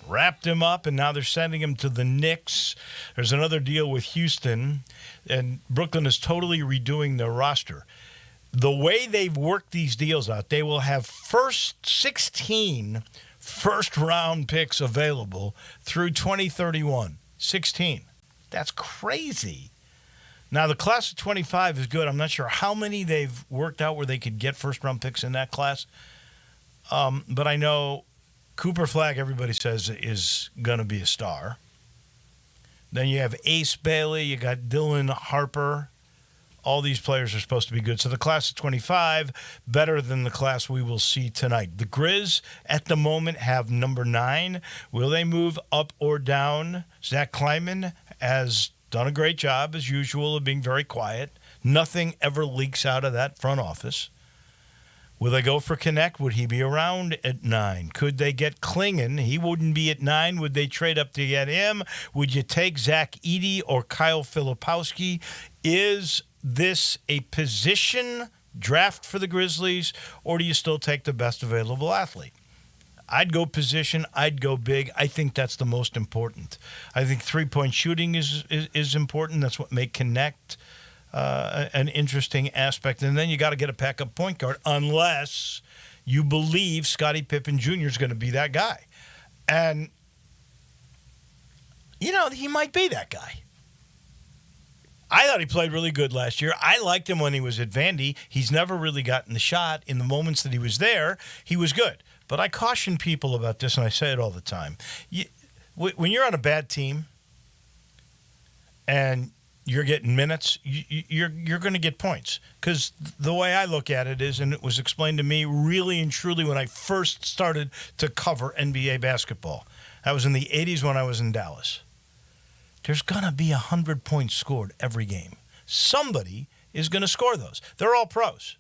wrapped him up, and now they're sending him to the Knicks. There's another deal with Houston, and Brooklyn is totally redoing their roster. The way they've worked these deals out, they will have 16 first-round picks available through 2031. 16. That's crazy. Now, the class of 25 is good. I'm not sure how many they've worked out where they could get first-round picks in that class. But I know Cooper Flagg, everybody says, is going to be a star. Then you have Ace Bailey. You got Dylan Harper. All these players are supposed to be good. So the class of 25, better than the class we will see tonight. The Grizz, at the moment, have number 9. Will they move up or down? Zach Kleiman has done a great job, as usual, of being very quiet. Nothing ever leaks out of that front office. Will they go for Connect? Would he be around at 9? Could they get Klingon? He wouldn't be at 9. Would they trade up to get him? Would you take Zach Edey or Kyle Filipowski? Is this a position draft for the Grizzlies, or do you still take the best available athlete? I'd go position. I'd go big. I think that's the most important. I think three-point shooting is important. That's what make Connect an interesting aspect. And then you got to get a backup point guard unless you believe Scottie Pippen Jr. is going to be that guy. And, he might be that guy. I thought he played really good last year. I liked him when he was at Vandy. He's never really gotten the shot. In the moments that he was there, he was good. But I caution people about this, and I say it all the time. When you're on a bad team and you're getting minutes, you're going to get points. Because the way I look at it is, and it was explained to me really and truly when I first started to cover NBA basketball. That was in the 80s when I was in Dallas. There's going to be 100 points scored every game. Somebody is going to score those. They're all pros.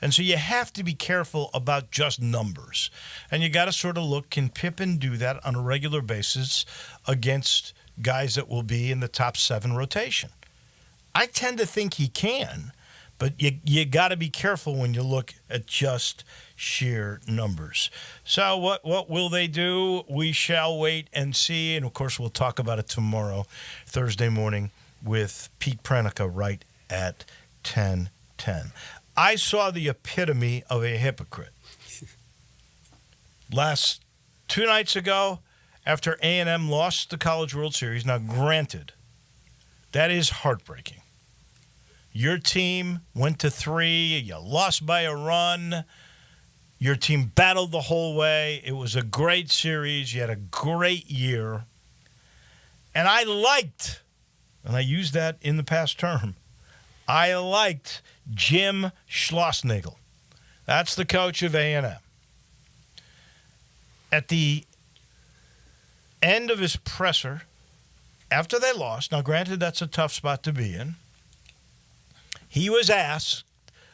And so you have to be careful about just numbers. And you got to sort of look, can Pippen do that on a regular basis against guys that will be in the top 7 rotation? I tend to think he can, but you got to be careful when you look at just sheer numbers. So what will they do? We shall wait and see. And, of course, we'll talk about it tomorrow, Thursday morning, with Pete Pranica right at 10:10. I saw the epitome of a hypocrite. Last 2 nights ago, after A&M lost the College World Series, now granted, that is heartbreaking. Your team went to 3, you lost by a run. Your team battled the whole way. It was a great series. You had a great year. And I liked, and I used that in the past term, I liked Jim Schlossnagle. That's the coach of A&M. At the end of his presser, after they lost, now granted that's a tough spot to be in, he was asked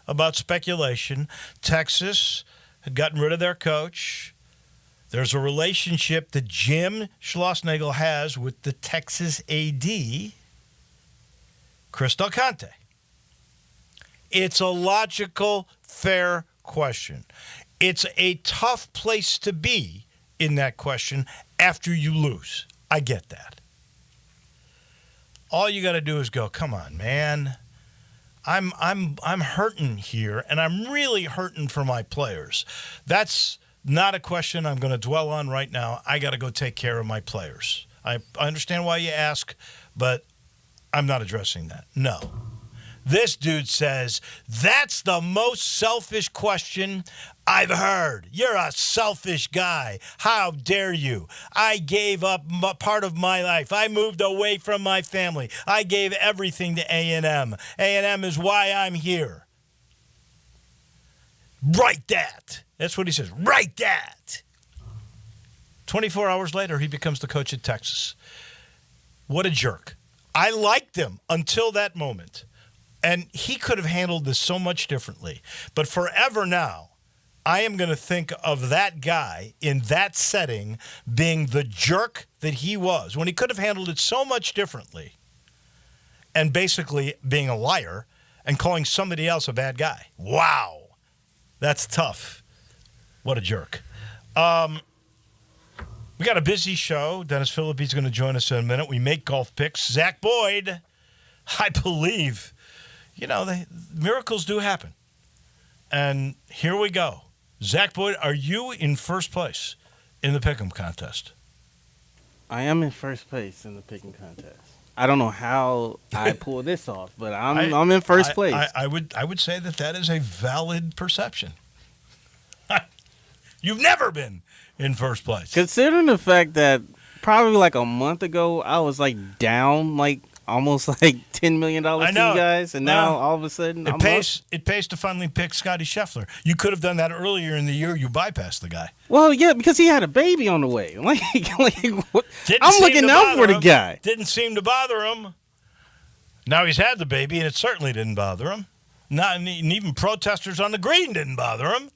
about speculation. Texas had gotten rid of their coach. There's a relationship that Jim Schlossnagle has with the Texas AD, Chris Del Conte. It's a logical, fair question. It's a tough place to be in that question after you lose. I get that. All you got to do is go, come on, man. I'm hurting here, and I'm really hurting for my players. That's not a question I'm going to dwell on right now. I got to go take care of my players. I understand why you ask, but I'm not addressing that. No. This dude says, that's the most selfish question I've heard. You're a selfish guy. How dare you? I gave up part of my life. I moved away from my family. I gave everything to A&M. A&M is why I'm here. Write that. That's what he says. Write that. 24 hours later, he becomes the coach at Texas. What a jerk. I liked him until that moment. And he could have handled this so much differently. But forever now, I am going to think of that guy in that setting being the jerk that he was, when he could have handled it so much differently, and basically being a liar and calling somebody else a bad guy. Wow. That's tough. What a jerk. We got a busy show. Dennis Phillippe's going to join us in a minute. We make golf picks. Zach Boyd, I believe, miracles do happen. And here we go. Zach Boyd, are you in first place in the Pick'em contest? I am in first place in the Pick'em contest. I don't know how I pull this off, but I'm in first place. I would say that is a valid perception. You've never been in first place. Considering the fact that probably like a month ago, I was like down like almost like $10 million to you guys, and now all of a sudden it pays to finally pick Scotty Scheffler. You could have done that earlier in the year. You bypassed the guy. Well, yeah, because he had a baby on the way. Like I'm looking out for the guy. Didn't seem to bother him. Now he's had the baby, and it certainly didn't bother him. And even protesters on the green didn't bother him.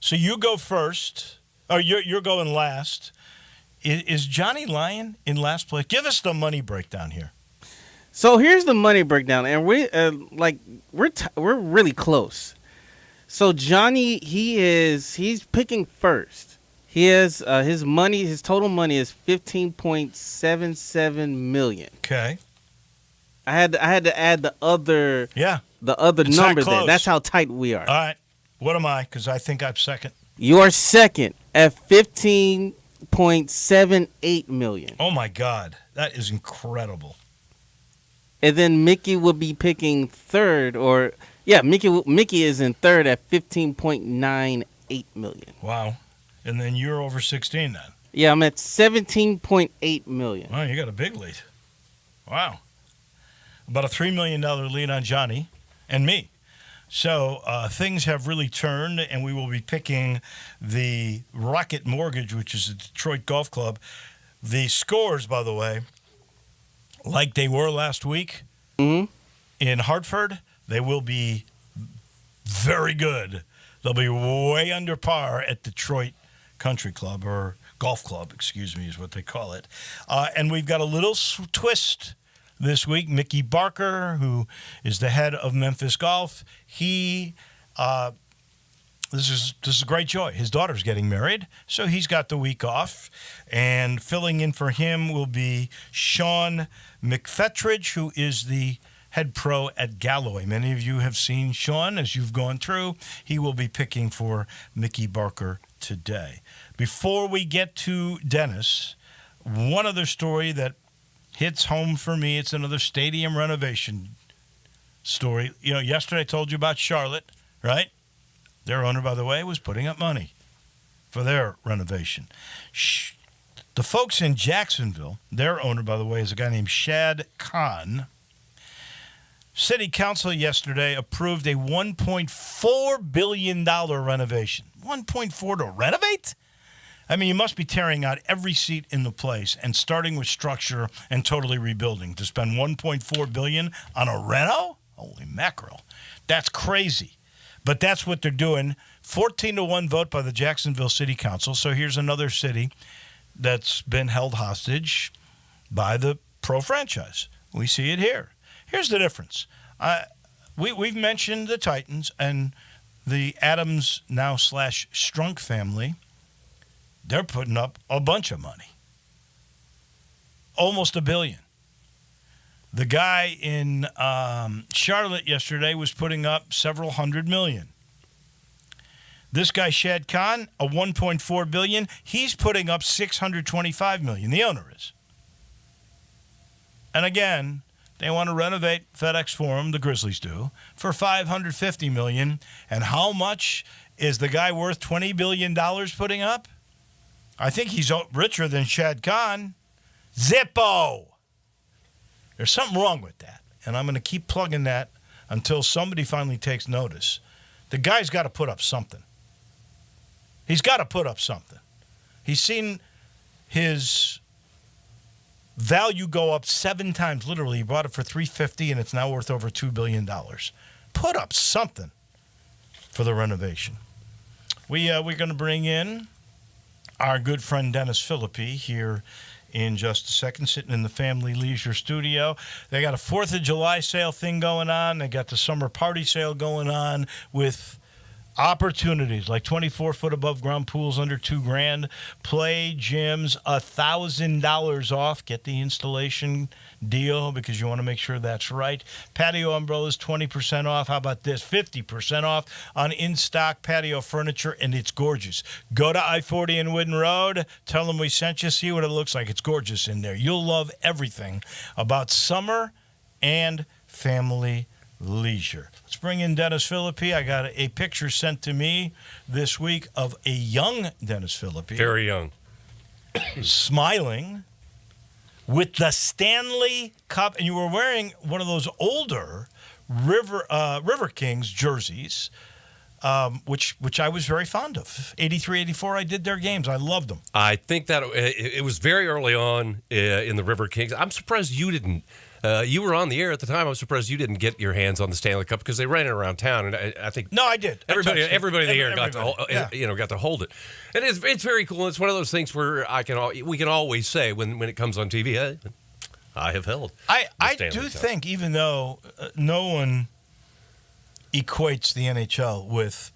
So you go first, or you're going last. Is Johnny Lyon in last place? Give us the money breakdown here. So here's the money breakdown, and we're really close. So Johnny, he's picking first. He has his total money is $15.77 million. Okay. I had to add the other It's number there. That's how tight we are. All right. What am I? Because I think I'm second. You are second at $15.78 million. Oh my God, that is incredible. And then Mickey would be picking third, Mickey is in third at $15.98 million. Wow. And then you're over 16 then. Yeah, I'm at $17.8 million. Oh, you got a big lead. Wow. About a $3 million lead on Johnny and me. So things have really turned, and we will be picking the Rocket Mortgage, which is a Detroit golf club. The scores, by the way, like they were last week in Hartford, they will be very good. They'll be way under par at Detroit Country Club, or Golf Club, excuse me, is what they call it. And we've got a little twist this week. Mickey Barker, who is the head of Memphis Golf, this is great joy. His daughter's getting married, so he's got the week off. And filling in for him will be Sean McFetridge, who is the head pro at Galloway. Many of you have seen Sean as you've gone through. He will be picking for Mickey Barker today. Before we get to Dennis, one other story that hits home for me. It's another stadium renovation story. Yesterday I told you about Charlotte, right? Their owner, by the way, was putting up money for their renovation. The folks in Jacksonville, their owner, by the way, is a guy named Shad Khan. City Council yesterday approved a $1.4 billion renovation. $1.4 to renovate? I mean, you must be tearing out every seat in the place and starting with structure and totally rebuilding to spend $1.4 billion on a reno? Holy mackerel. That's crazy. But that's what they're doing. 14-1 vote by the Jacksonville City Council. So here's another city that's been held hostage by the pro franchise. We see it here. Here's the difference. We've mentioned the Titans and the Adams now / Strunk family. They're putting up a bunch of money. Almost $1 billion. The guy in Charlotte yesterday was putting up several $100 million. This guy, Shad Khan, a $1.4 billion, he's putting up $625 million. The owner is. And again, they want to renovate FedEx Forum, the Grizzlies do, for $550 million. And how much is the guy worth $20 billion putting up? I think he's richer than Shad Khan. Zippo. There's something wrong with that. And I'm going to keep plugging that until somebody finally takes notice. The guy's got to put up something. He's got to put up something. He's seen his value go up 7 times. Literally, he bought it for $350 and it's now worth over $2 billion. Put up something for the renovation. We're going to bring in our good friend Dennis Phillippe here in just a second, sitting in the Family Leisure Studio. They got a 4th of July sale thing going on. They got the summer party sale going on with Opportunities like 24-foot above ground pools under $2,000. Play gyms $1,000 off. Get the installation deal because you want to make sure that's right. Patio umbrellas 20% off. How about this? 50% off on in-stock patio furniture, and it's gorgeous. Go to I-40 and Whidden Road. Tell them we sent you. See what it looks like. It's gorgeous in there. You'll love everything about summer and family leisure. Let's bring in Dennis Philippi. I got a picture sent to me this week of a young Dennis Philippi. Very young. Smiling with the Stanley Cup. And you were wearing one of those older River Kings jerseys, which I was very fond of. 83, 84, I did their games. I loved them. I think that it was very early on in the River Kings. I'm surprised you didn't. You were on the air at the time. I was surprised you didn't get your hands on the Stanley Cup because they ran it around town, and I think no, I did. Everybody in the air got to hold it, and it's very cool. It's one of those things where we can always say when it comes on TV, hey, I have held. I do think even though no one equates the NHL with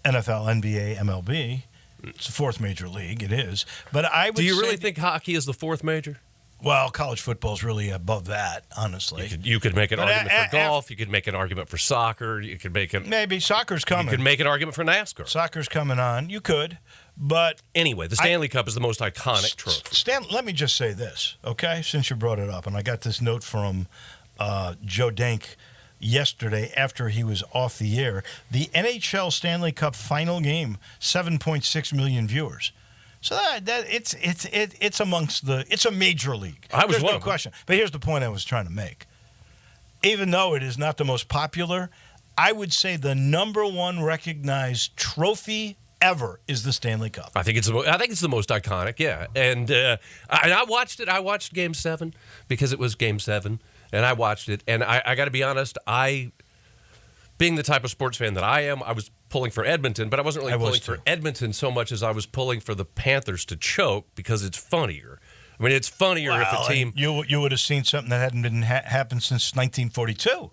NFL, NBA, MLB, it's the fourth major league. It is, but I would. Do you really think hockey is the fourth major? Well, college football is really above that, honestly. You could make an argument for golf. You could make an argument for soccer. You could make maybe soccer's coming. You could make an argument for NASCAR. Soccer's coming on. You could, but anyway, the Stanley Cup is the most iconic trophy. Let me just say this, okay? Since you brought it up, and I got this note from Joe Dank yesterday after he was off the air. The NHL Stanley Cup final game, 7.6 million viewers. So it's amongst it's a major league. There's no question. But here's the point I was trying to make. Even though it is not the most popular, I would say the number one recognized trophy ever is the Stanley Cup. I think it's the most iconic. Yeah, and I watched it. I watched Game 7 because it was Game 7, and I watched it. And I got to be honest, being the type of sports fan that I am, I was pulling for Edmonton, but I wasn't really pulling for Edmonton so much as I was pulling for the Panthers to choke because it's funnier. I mean, it's funnier if a team... You would have seen something that hadn't been happened since 1942.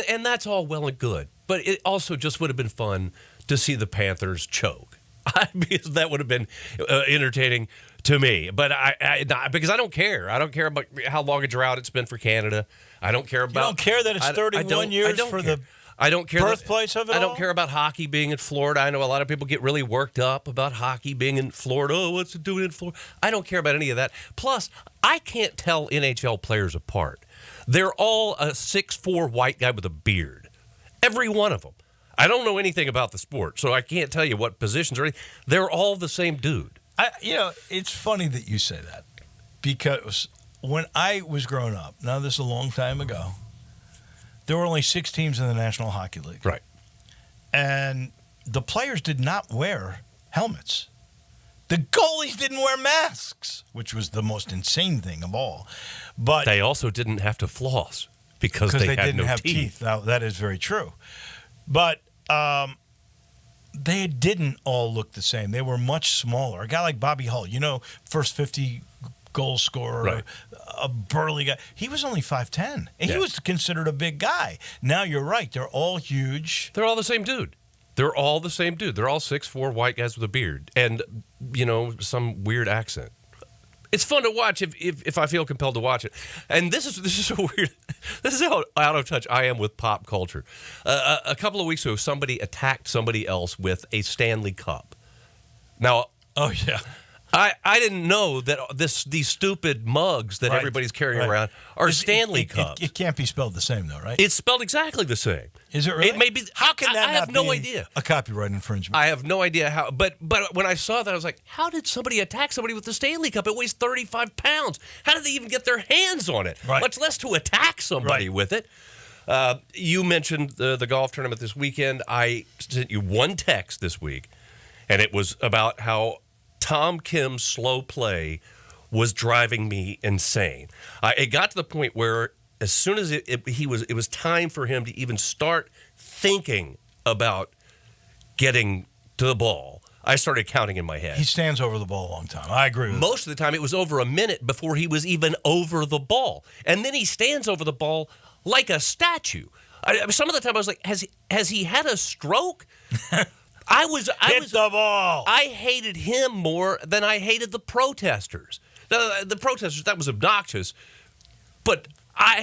And that's all well and good, but it also just would have been fun to see the Panthers choke. Because that would have been entertaining to me. But because I don't care. I don't care about how long a drought it's been for Canada. I don't care about... You don't care that it's 31 years for the... I don't care birthplace of it I don't care about hockey being in Florida. I know a lot of people get really worked up about hockey being in Florida. Oh, what's it doing in Florida? I don't care about any of that. Plus, I can't tell NHL players apart. They're all a 6'4" white guy with a beard. Every one of them. I don't know anything about the sport, so I can't tell you what positions or anything. They're all the same dude. It's funny that you say that because when I was growing up, now this is a long time ago, there were only 6 teams in the National Hockey League. Right. And the players did not wear helmets. The goalies didn't wear masks, which was the most insane thing of all. But they also didn't have to floss because they didn't have teeth. Now, that is very true. But they didn't all look the same. They were much smaller. A guy like Bobby Hull, first 50 goal scorer, right. A burly guy. He was only 5'10", and he was considered a big guy. Now you're right; they're all huge. They're all the same dude. They're all 6'4" white guys with a beard and some weird accent. It's fun to watch if I feel compelled to watch it. And this is so weird. This is how out of touch I am with pop culture. A couple of weeks ago, somebody attacked somebody else with a Stanley Cup. Now, oh yeah. I didn't know that these stupid mugs that everybody's carrying around are Stanley Cups. It can't be spelled the same, though, right? It's spelled exactly the same. Is it really? It may be. How can that I have no idea. A copyright infringement. I have no idea how. But when I saw that, I was like, how did somebody attack somebody with the Stanley Cup? It weighs 35 pounds. How did they even get their hands on it? Right. Much less to attack somebody with it. You mentioned the golf tournament this weekend. I sent you one text this week, and it was about how Tom Kim's slow play was driving me insane. It got to the point where as soon as it was time for him to even start thinking about getting to the ball, I started counting in my head. He stands over the ball a long time. I agree with Most of the time, it was over a minute before he was even over the ball. And then he stands over the ball like a statue. Some of the time I was like, has he had a stroke? I was the ball. I hated him more than I hated the protesters. The protesters, that was obnoxious. But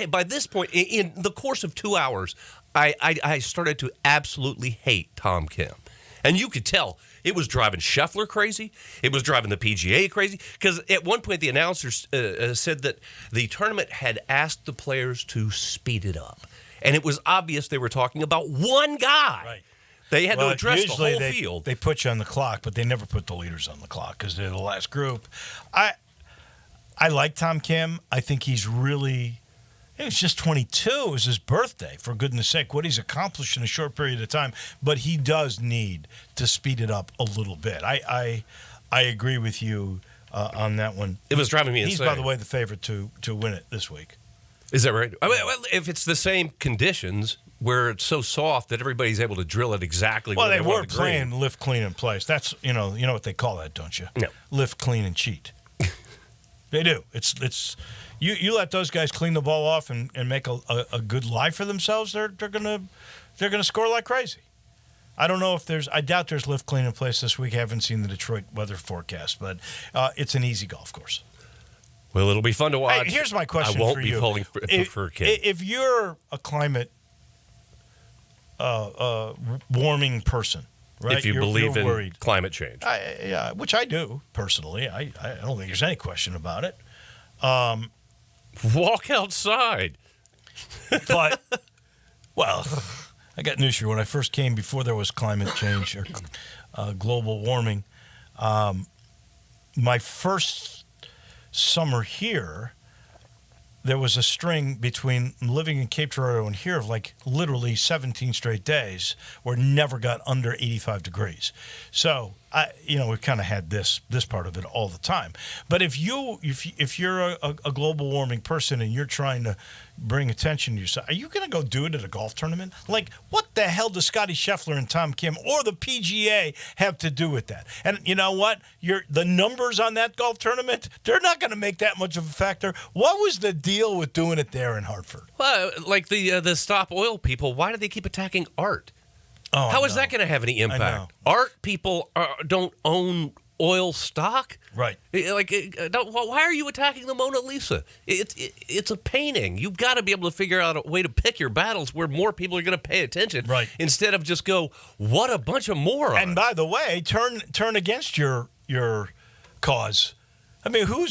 by this point, in the course of 2 hours, I started to absolutely hate Tom Kim. And you could tell it was driving Scheffler crazy. It was driving the PGA crazy. Because at one point, the announcers said that the tournament had asked the players to speed it up. And it was obvious they were talking about one guy. Right. They had to address the whole field. They put you on the clock, but they never put the leaders on the clock because they're the last group. I like Tom Kim. I think he's really... He's just 22. It was his birthday, for goodness sake. What he's accomplished in a short period of time. But he does need to speed it up a little bit. I agree with you on that one. It was driving me insane. He's, by the way, the favorite to win it this week. Is that right? I mean, well, if it's the same conditions where it's so soft that everybody's able to drill it exactly where they want were the green. playing lift, clean, and place. That's, you know what they call that, don't you? No. Lift, clean, and cheat. They do. It's you let those guys clean the ball off and make a good life for themselves. They're gonna score like crazy. I don't know if I doubt there's lift, clean, and place this week. I haven't seen the Detroit weather forecast, but it's an easy golf course. Well, it'll be fun to watch. Hey, here's my question. I won't for be you. pulling for Kim. If you're a climate warming person, right? If you believe in worried. climate change. Yeah, which I do personally. I don't think there's any question about it. Walk outside. But, well, I got news for you. When I first came, before there was climate change or global warming, my first summer here, there was a string between living in Cape Girardeau and here of like literally 17 straight days where it never got under 85 degrees. So, we've kind of had this part of it all the time. But if you're a global warming person and you're trying to bring attention to yourself, are you going to go do it at a golf tournament? Like, what the hell does Scotty Scheffler and Tom Kim or the PGA have to do with that? And you know what? The numbers on that golf tournament, they're not going to make that much of a factor. What was the deal with doing it there in Hartford? Well, like the Stop Oil people, why do they keep attacking art? Oh, How is that going to have any impact? Art people don't own oil stock, right? Why are you attacking the Mona Lisa? It's a painting. You've got to be able to figure out a way to pick your battles where more people are going to pay attention, right? Instead of just go, what a bunch of morons. And by the way, turn against your cause. I mean, who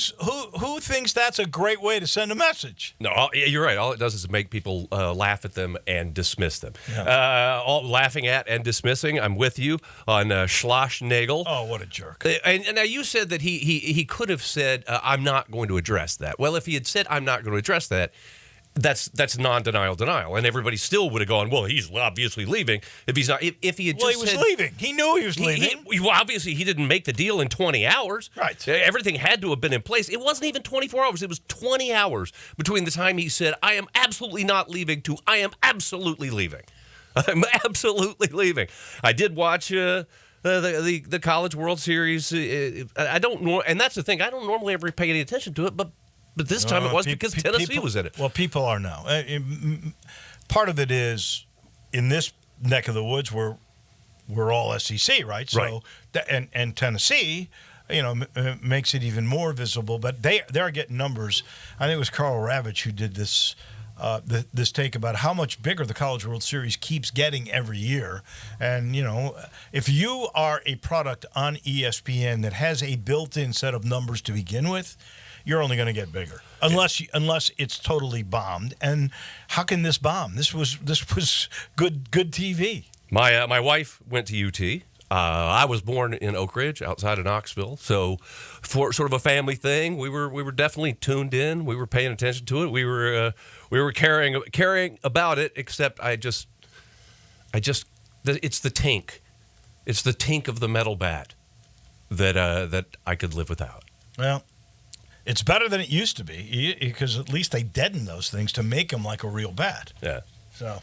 thinks that's a great way to send a message? No, you're right. All it does is make people laugh at them and dismiss them. Yeah. All laughing at and dismissing. I'm with you on Schlossnagel. Oh, what a jerk! And now you said that he could have said, "I'm not going to address that." Well, if he had said, "I'm not going to address that," that's non-denial denial, and everybody still would have gone, "Well, he's obviously leaving." If he's not, if he had just he was leaving. He knew he was leaving. Well, obviously, he didn't make the deal in 20 hours. Right. Everything had to have been in place. It wasn't even 24 hours. It was 20 hours between the time he said, "I am absolutely not leaving," to "I am absolutely leaving." I'm absolutely leaving. I did watch the College World Series. I don't know, and that's the thing. I don't normally ever pay any attention to it, but this time it was because Tennessee was in it. Well, people are now. Part of it is in this neck of the woods we're all SEC, right? So and Tennessee, makes it even more visible. But they're getting numbers. I think it was Carl Ravitch who did this. This take about how much bigger the College World Series keeps getting every year. And, if you are a product on ESPN that has a built-in set of numbers to begin with, you're only going to get bigger unless it's totally bombed. And how can this bomb? This was good TV. My wife went to UT. I was born in Oak Ridge, outside of Knoxville. So, for sort of a family thing, we were definitely tuned in. We were paying attention to it. We were caring about it. Except it's the tink. It's the tink of the metal bat that I could live without. Well, it's better than it used to be because at least they deaden those things to make them like a real bat. Yeah. So.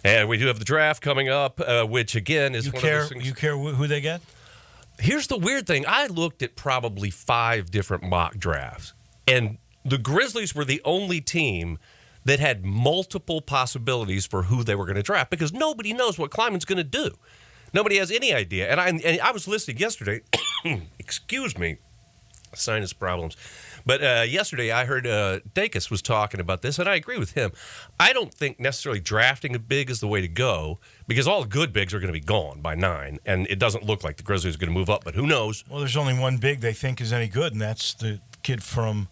And we do have the draft coming up, which again is one of those things. You care who they get? Here's the weird thing. I looked at probably 5 different mock drafts, and the Grizzlies were the only team that had multiple possibilities for who they were going to draft because nobody knows what Kleiman's going to do. Nobody has any idea. And I was listening yesterday. Excuse me, sinus problems. But yesterday I heard Dacus was talking about this, and I agree with him. I don't think necessarily drafting a big is the way to go because all the good bigs are going to be gone by 9, and it doesn't look like the Grizzlies are going to move up, but who knows? Well, there's only one big they think is any good, and that's the kid from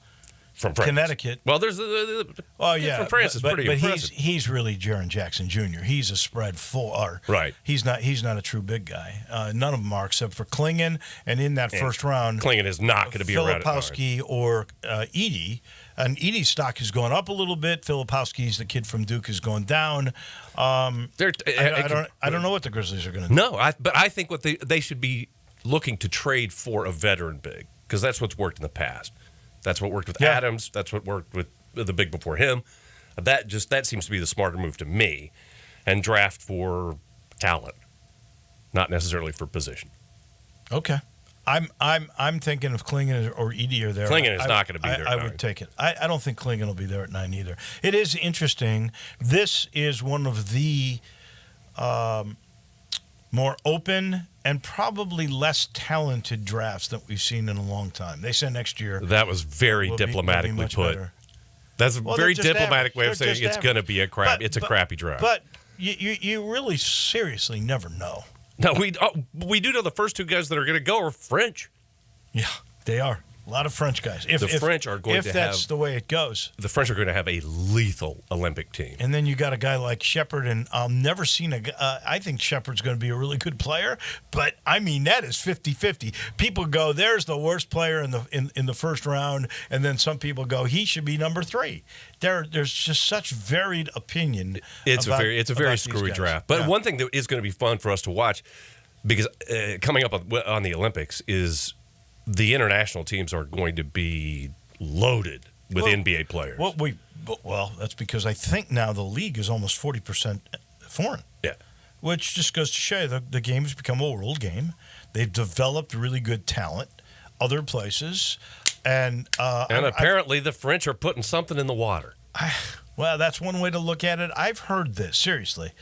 Connecticut. Well, there's from France is pretty impressive. But he's really Jaren Jackson Jr. He's a spread four. Right. He's not a true big guy. None of them are except for Klingon, and in that first round, Klingon is not going to be around. Filipowski or Edey. And Edey's stock has gone up a little bit. Filipowski's the kid from Duke is going down. I don't know what the Grizzlies are going to do. No, but I think what they should be looking to trade for a veteran big because that's what's worked in the past. That's what worked with Adams. That's what worked with the big before him. That seems to be the smarter move to me, and draft for talent, not necessarily for position. Okay, I'm thinking if Klingon or Edey are there. Klingon is not going to be there. I would take it. I don't think Klingon will be there at 9 either. It is interesting. This is one of the more open and probably less talented drafts that we've seen in a long time. They said next year. That was very diplomatically put. Better. That's a very diplomatic way of saying it's going to be a crappy draft. But you really seriously never know. No, we do know the first 2 guys that are going to go are French. Yeah, they are. A lot of French guys. If that's the way it goes. The French are going to have a lethal Olympic team. And then you got a guy like Shepard, and I've never seen I think Shepard's going to be a really good player, but I mean that is 50-50. People go, there's the worst player in the first round, and then some people go, he should be number 3. There's just such varied opinion. It's a very screwy draft. But one thing that is going to be fun for us to watch, because coming up on the Olympics is the international teams are going to be loaded with NBA players. Well, that's because I think now the league is almost 40% foreign. Yeah. Which just goes to show you the game has become a world game. They've developed really good talent other places. And apparently the French are putting something in the water. Well, that's one way to look at it. I've heard this, seriously.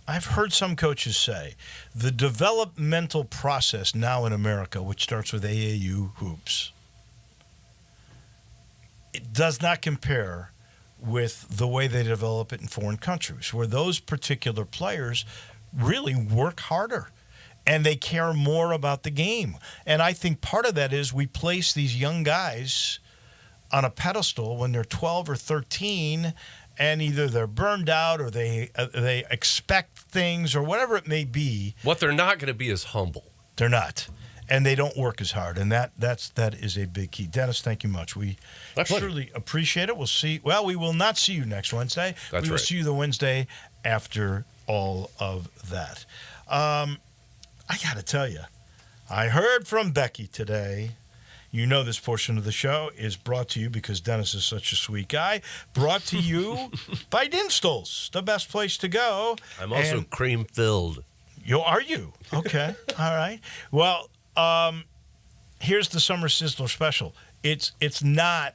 I've heard some coaches say the developmental process now in America, which starts with AAU hoops, it does not compare with the way they develop it in foreign countries, where those particular players really work harder and they care more about the game. And I think part of that is we place these young guys on a pedestal when they're 12 or 13, and either they're burned out or they expect things or whatever it may be. What they're not going to be is humble. They're not. And they don't work as hard. And that is a big key. Dennis, thank you much. We truly appreciate it. We will not see you next Wednesday. We will see you the Wednesday after all of that. I got to tell you, I heard from Becky today. You know this portion of the show is brought to you because Dennis is such a sweet guy. Brought to you by Dinstall's, the best place to go. I'm also cream-filled. Are you? Okay. All right. Well, here's the Summer Sizzler special. It's not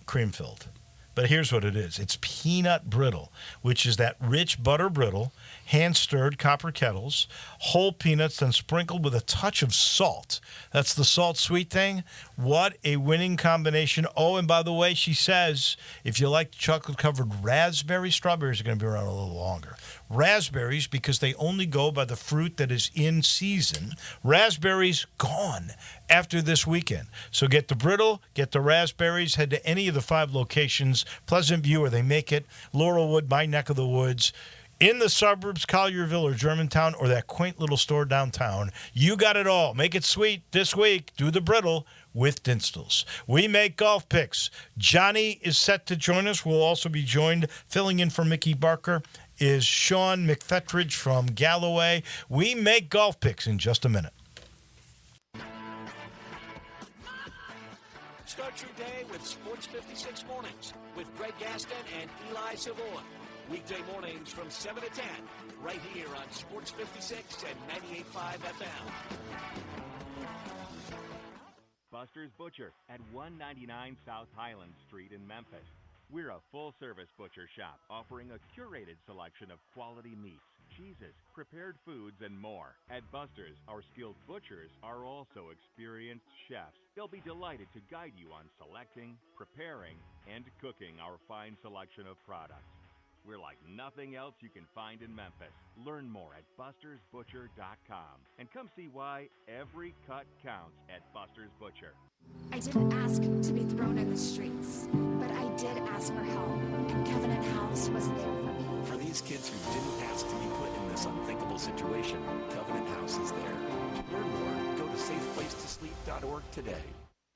cream-filled, but here's what it is. It's peanut brittle, which is that rich butter brittle, hand-stirred copper kettles, whole peanuts, then sprinkled with a touch of salt. That's the salt-sweet thing. What a winning combination. Oh, and by the way, she says, if you like chocolate-covered raspberries, strawberries are going to be around a little longer. Raspberries, because they only go by the fruit that is in season. Raspberries gone after this weekend. So get the brittle, get the raspberries, head to any of the 5 locations, Pleasant View, where they make it, Laurelwood, my neck of the woods, in the suburbs, Collierville or Germantown, or that quaint little store downtown. You got it all. Make it sweet this week. Do the brittle with Dinstall's. We make golf picks. Johnny is set to join us. We'll also be joined, filling in for Mickey Barker, is Sean McFetridge from Galloway. We make golf picks in just a minute. Start your day with Sports 56 Mornings with Greg Gaston and Eli Savoy. Weekday mornings from 7 to 10, right here on Sports 56 and 98.5 FM. Buster's Butcher at 199 South Highland Street in Memphis. We're a full-service butcher shop offering a curated selection of quality meats, cheeses, prepared foods, and more. At Buster's, our skilled butchers are also experienced chefs. They'll be delighted to guide you on selecting, preparing, and cooking our fine selection of products. We're like nothing else you can find in Memphis. Learn more at bustersbutcher.com and come see why every cut counts at Buster's Butcher. I didn't ask to be thrown in the streets, but I did ask for help, and Covenant House was there for me. For these kids who didn't ask to be put in this unthinkable situation, Covenant House is there. To learn more, go to safeplacetosleep.org today.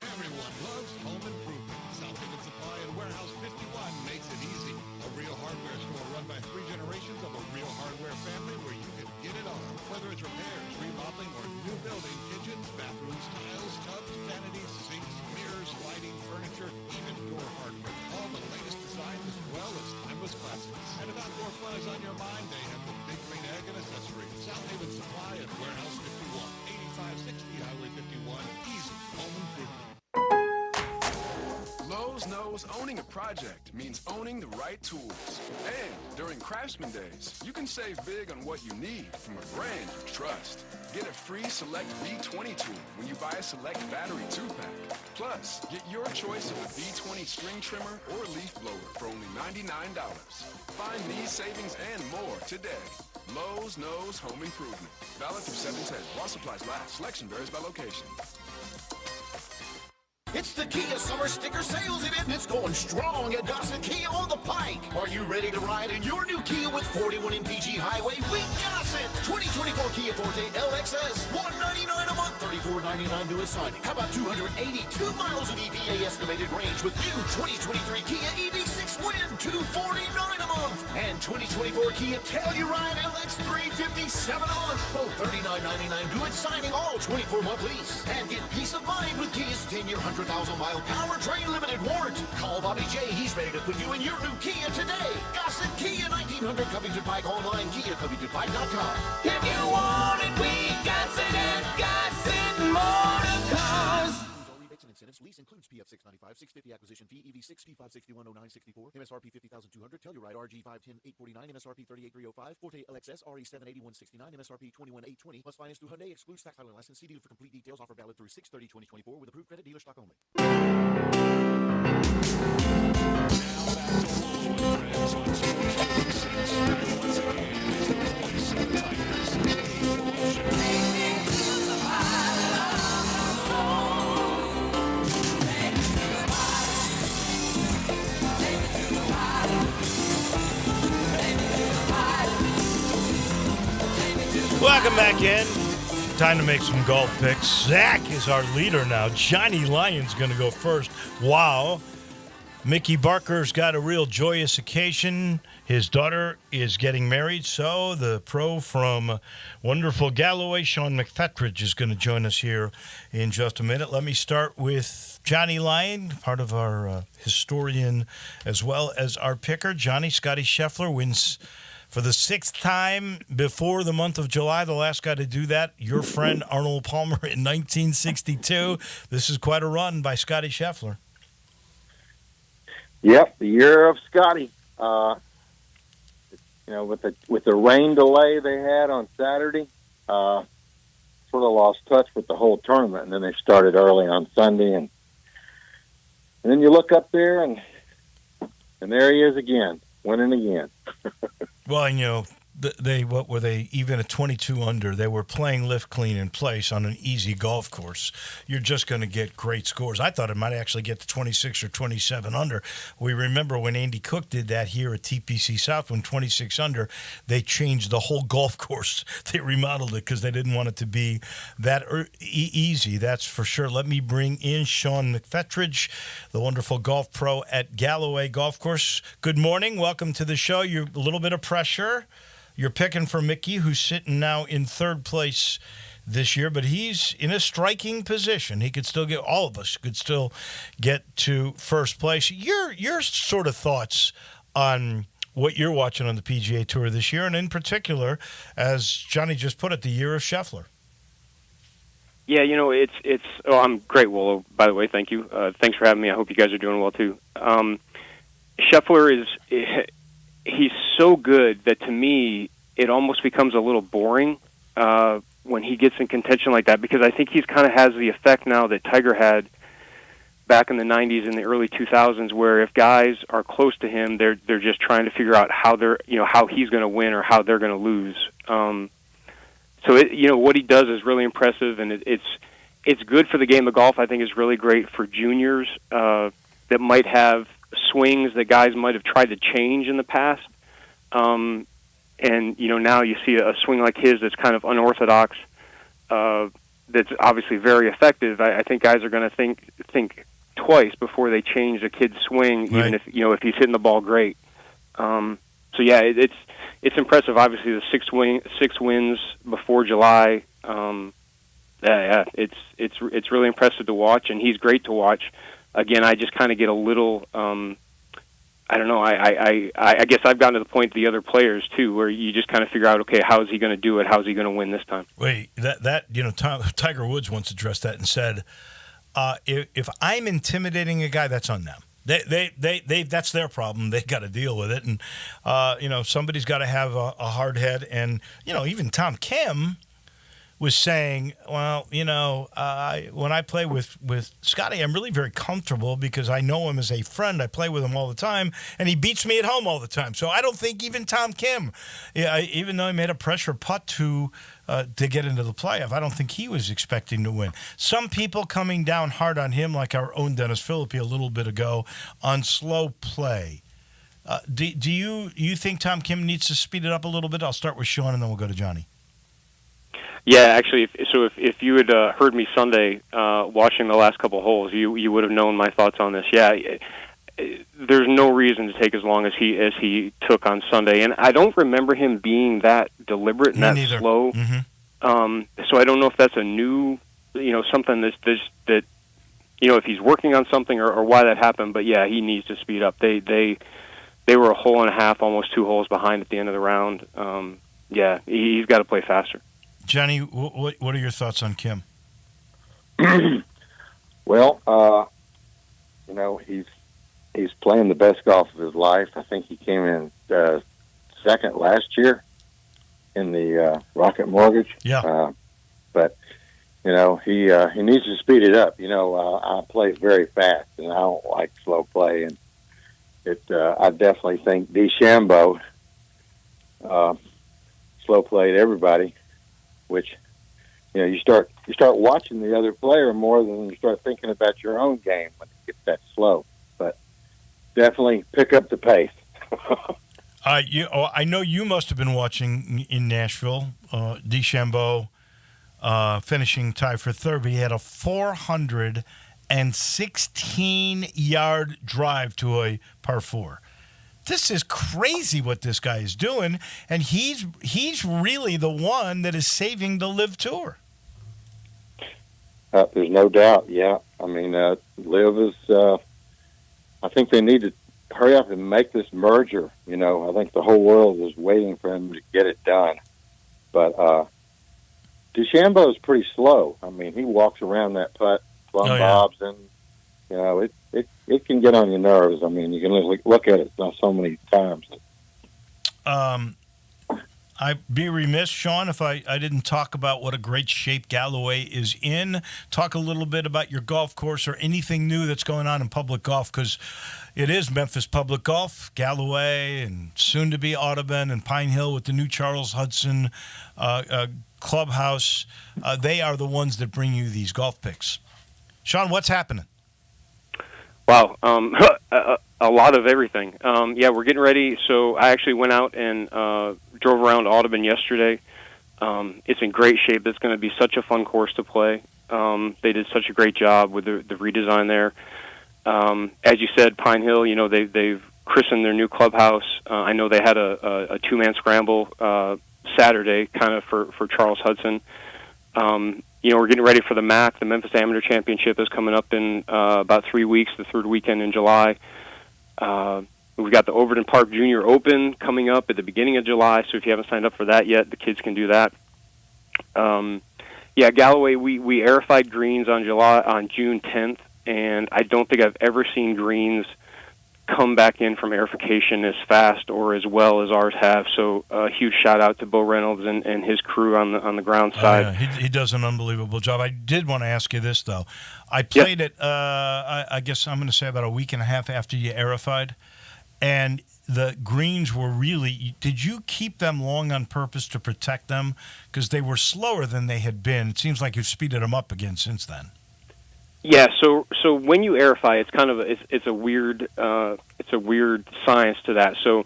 Everyone loves home improvement. South Haven Supply and Warehouse 51 makes it easy. A real hardware store run by 3 generations of a real hardware family where you can get it all. Whether it's repairs, remodeling, or new building, kitchens, bathrooms, tiles, tubs, vanities, sinks, mirrors, lighting, furniture, even door hardware. All the latest designs as well as timeless classics. And if outdoor fun is on your mind, they have the big green egg and accessories. South Haven Supply and Warehouse 51, 8560 Highway 51. Easy home improvement. Lowe's knows owning a project means owning the right tools. And during Craftsman Days, you can save big on what you need from a brand you trust. Get a free Select V20 tool when you buy a Select battery 2-pack. Plus, get your choice of a V20 string trimmer or leaf blower for only $99. Find these savings and more today. Lowe's knows home improvement. Valid through 7/10. While supplies last. Selection varies by location. It's the Kia Summer Sticker Sales Event. It's going strong at Gossett Kia on the Pike. Are you ready to ride in your new Kia with 41 MPG Highway? We Gossett! 2024 Kia Forte LXS, $199 a month, $34.99 to assigning. How about 282 miles of EPA estimated range with new 2023 Kia EV6 Win, $249 a month. And 2024 Kia Telluride LX 357 a month, both $39.99 due at signing, all 24-month lease. And get peace of mind with Kia's 10-year 100,000-mile powertrain limited warranty. Call Bobby J. He's ready to put you in your new Kia today. Gossett Kia, 1900 Covington Pike, online, KiaCovingtonPike.com. If you want it, we got it at Gossett Motor Cars. Rebates and incentives. Lease includes PF 695, 650 acquisition fee, EV6 P561 0964, MSRP 50,200, Telluride RG 510 849, MSRP 38305, Forte LXS RE 78169, MSRP 21820. Plus finance through Hyundai. Excludes tax title and license. See dealer for complete details. Offer valid through 6/30/2024 with approved credit, dealer stock only. Welcome back in. Time to make some golf picks. Zach is our leader now. Johnny Lyon's going to go first. Wow. Mickey Barker's got a real joyous occasion. His daughter is getting married, so the pro from wonderful Galloway, Sean McFetridge, is going to join us here in just a minute. Let me start with Johnny Lyon, part of our historian as well as our picker. Johnny, Scotty Scheffler wins for the 6th time before the month of July. The last guy to do that, your friend Arnold Palmer in 1962. This is quite a run by Scotty Scheffler. Yep, the year of Scotty. With the rain delay they had on Saturday, sort of lost touch with the whole tournament, and then they started early on Sunday, and then you look up there, and there he is again, winning again. Well, what were they, even at 22 under, they were playing lift clean in place on an easy golf course. You're just going to get great scores. I thought it might actually get to 26 or 27 under. We remember when Andy Cook did that here at TPC South, when 26 under, they changed the whole golf course. They remodeled it because they didn't want it to be that easy, that's for sure. Let me bring in Sean McFetridge, the wonderful golf pro at Galloway Golf Course. Good morning. Welcome to the show. You're a little bit of pressure. You're picking for Mickey, who's sitting now in 3rd place this year, but he's in a striking position. He could still get, all of us could still get to 1st place. Your sort of thoughts on what you're watching on the PGA Tour this year, and in particular, as Johnny just put it, the year of Scheffler. Yeah, I'm great, Wolo, by the way. Thank you. Thanks for having me. I hope you guys are doing well, too. Scheffler he's so good that to me it almost becomes a little boring when he gets in contention like that, because I think he's kind of has the effect now that Tiger had back in the 90s and the early 2000s, where if guys are close to him, they're just trying to figure out how how he's going to win or how they're going to lose. So what he does is really impressive, and it's good for the game of golf. I think it's really great for juniors that might have swings that guys might have tried to change in the past. And now you see a swing like his that's kind of unorthodox, that's obviously very effective. I think guys are going to think twice before they change a kid's swing, even if he's hitting the ball great. So yeah, it's impressive. Obviously, the six wins before July. It's really impressive to watch, and he's great to watch. Again, I just kind of get a little. I don't know. I guess I've gotten to the point the other players too, where you just kind of figure out, okay, how is he going to do it? How is he going to win this time? Wait, Tiger Woods once addressed that and said, if I'm intimidating a guy, that's on them. They that's their problem. They got to deal with it, and somebody's got to have a hard head. And even Tom Kim was saying, well, when I play with Scotty, I'm really very comfortable because I know him as a friend. I play with him all the time, and he beats me at home all the time. So I don't think even Tom Kim, even though he made a pressure putt to get into the playoff, I don't think he was expecting to win. Some people coming down hard on him, like our own Dennis Philippi a little bit ago, on slow play. Do you think Tom Kim needs to speed it up a little bit? I'll start with Sean, and then we'll go to Johnny. Yeah, actually, if you had heard me Sunday watching the last couple of holes, you would have known my thoughts on this. Yeah, there's no reason to take as long as he took on Sunday, and I don't remember him being that deliberate and that slow. Mm-hmm. So I don't know if that's a new, something that if he's working on something or why that happened. But yeah, he needs to speed up. They were a hole and a half, almost 2 holes behind at the end of the round. Yeah, he's got to play faster. Johnny, what are your thoughts on Kim? Well, he's playing the best golf of his life. I think he came in second last year in the Rocket Mortgage. Yeah. But he needs to speed it up. I play very fast, and I don't like slow play. And I definitely think DeChambeau slow played everybody. Which, you start watching the other player more than you start thinking about your own game when it gets that slow. But definitely pick up the pace. I know you must have been watching in Nashville. DeChambeau finishing tied for third, but he had a 416-yard drive to a par 4. This is crazy what this guy is doing, and he's really the one that is saving the LIV Tour. There's no doubt, yeah. I mean, LIV is, I think they need to hurry up and make this merger. I think the whole world is waiting for him to get it done. But DeChambeau is pretty slow. I mean, he walks around that putt, bobs, and, it can get on your nerves. I mean, you can look at it so many times. I'd be remiss, Sean, if I didn't talk about what a great shape Galloway is in. Talk a little bit about your golf course or anything new that's going on in public golf, because it is Memphis Public Golf, Galloway, and soon to be Audubon and Pine Hill with the new Charles Hudson clubhouse. They are the ones that bring you these golf picks. Sean, what's happening? Wow, a lot of everything. Yeah, we're getting ready. So I actually went out and drove around Audubon yesterday. It's in great shape. It's going to be such a fun course to play. They did such a great job with the redesign there. As you said, Pine Hill, they've christened their new clubhouse. I know they had a two-man scramble Saturday kind of for Charles Hudson. We're getting ready for the MAC. The Memphis Amateur Championship is coming up in about 3 weeks, the third weekend in July. We've got the Overton Park Junior Open coming up at the beginning of July, so if you haven't signed up for that yet, the kids can do that. Galloway, we aerified greens on June 10th, and I don't think I've ever seen greens come back in from aerification as fast or as well as ours have. So a huge shout out to Bo Reynolds and his crew on the ground side. Yeah. He does an unbelievable job. I did want to ask you this, though. I played it, I guess I'm going to say about a week and a half after you aerified, and the greens were really – did you keep them long on purpose to protect them? Because they were slower than they had been. It seems like you've speeded them up again since then. Yeah, so when you aerify, it's kind of it's a weird science to that. So,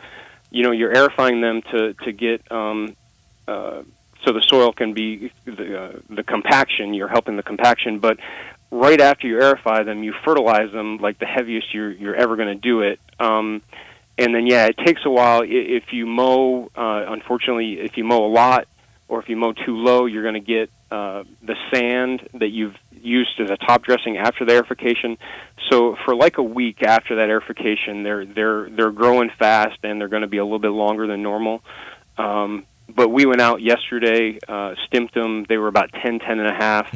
you're aerifying them to get so the soil can be the compaction. You're helping the compaction, but right after you aerify them, you fertilize them like the heaviest you're ever going to do it. And then it takes a while. If you mow, unfortunately, if you mow a lot or if you mow too low, you're going to get the sand that you've used as a top dressing after the aerification. So for like a week after that aerification, they're growing fast and they're going to be a little bit longer than normal. But we went out yesterday, stimped them. They were about 10 and a half,